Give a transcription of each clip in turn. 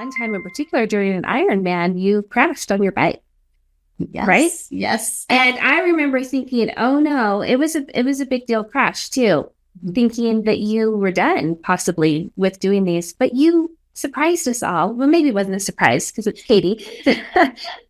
one time in particular during an Ironman, you crashed on your bike, Yes. right? Yes. And I remember thinking, oh no, it was a big deal crash too, thinking that you were done possibly with doing these, but you surprised us all. Well, maybe it wasn't a surprise because it's Katie,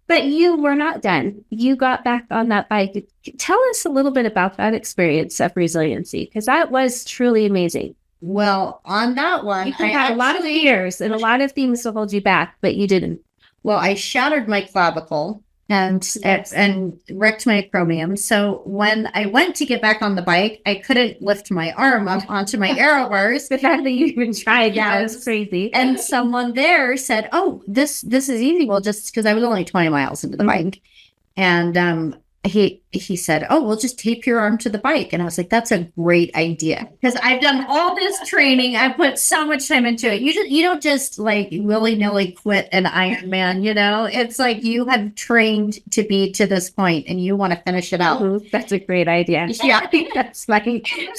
but you were not done. You got back on that bike. Tell us a little bit about that experience of resiliency, because that was truly amazing. Well, on that one, You had a lot of fears and a lot of things to hold you back, but you didn't. well, I shattered my clavicle and wrecked my acromion. So when I went to get back on the bike, I couldn't lift my arm up onto my aero bars. The fact that you even tried, that Yes. was crazy. And someone there said, "Oh, this is easy." Well, just because I was only 20 miles into the bike, and he said, "Oh, we'll just tape your arm to the bike." And I was like, "That's a great idea," because I've done all this training. I put so much time into it. You don't just like willy nilly quit an Ironman. It's like you have trained to be to this point, and you want to finish it out. That's a great idea. Yeah, That's like,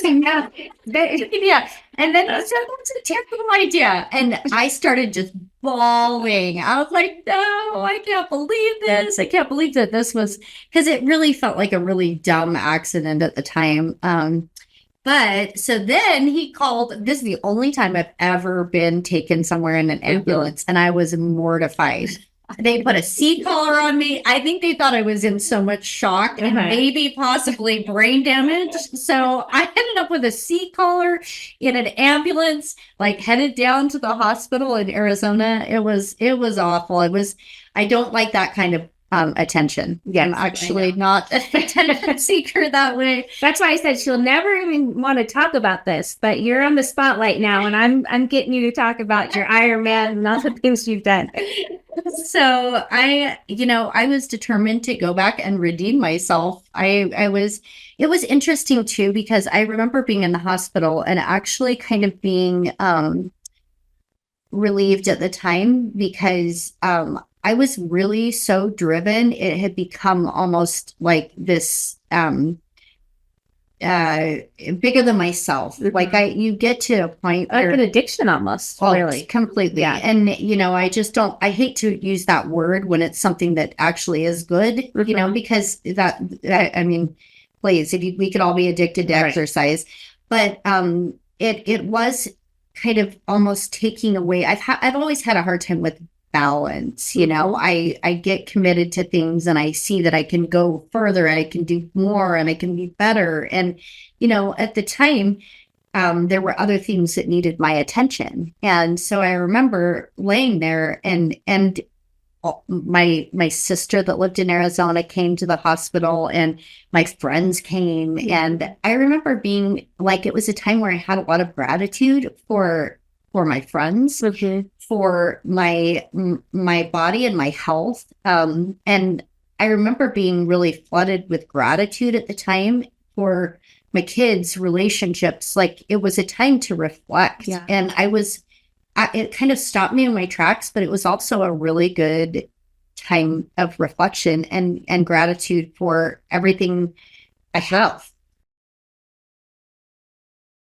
yeah. Yeah. And then I said, "That's a terrible idea." And I started just bawling. I was like, "No, I can't believe this. I can't believe that this was," because it really felt like a really dumb accident at the time. But so then he called. This is the only time I've ever been taken somewhere in an ambulance, and I was mortified. They put a seat collar on me. I think they thought I was in so much shock and maybe possibly brain damage. So I ended up with a seat collar in an ambulance, like headed down to the hospital in Arizona. It was awful. I don't like that kind of attention. Yeah, I'm actually not an attention seeker that way. That's why I said she'll never even want to talk about this, but you're on the spotlight now, and I'm getting you to talk about your Ironman and all the things you've done. So I was determined to go back and redeem myself. It was interesting too, because I remember being in the hospital and actually kind of being relieved at the time, because I was really so driven. It had become almost like this bigger than myself. Like you get to a point Like where an addiction almost, really. completely. Yeah. And I hate to use that word when it's something that actually is good, because I mean, please, we could all be addicted to exercise, but it was kind of almost taking away. I've always had a hard time with balance. I get committed to things, and I see that I can go further and I can do more and I can be better. And, at the time, there were other things that needed my attention. And so I remember laying there, and my sister that lived in Arizona came to the hospital, and my friends came. And I remember being like, it was a time where I had a lot of gratitude for my friends, for my body and my health. And I remember being really flooded with gratitude at the time for my kids' relationships. Like, it was a time to reflect. Yeah. And it kind of stopped me in my tracks, but it was also a really good time of reflection and gratitude for everything I have.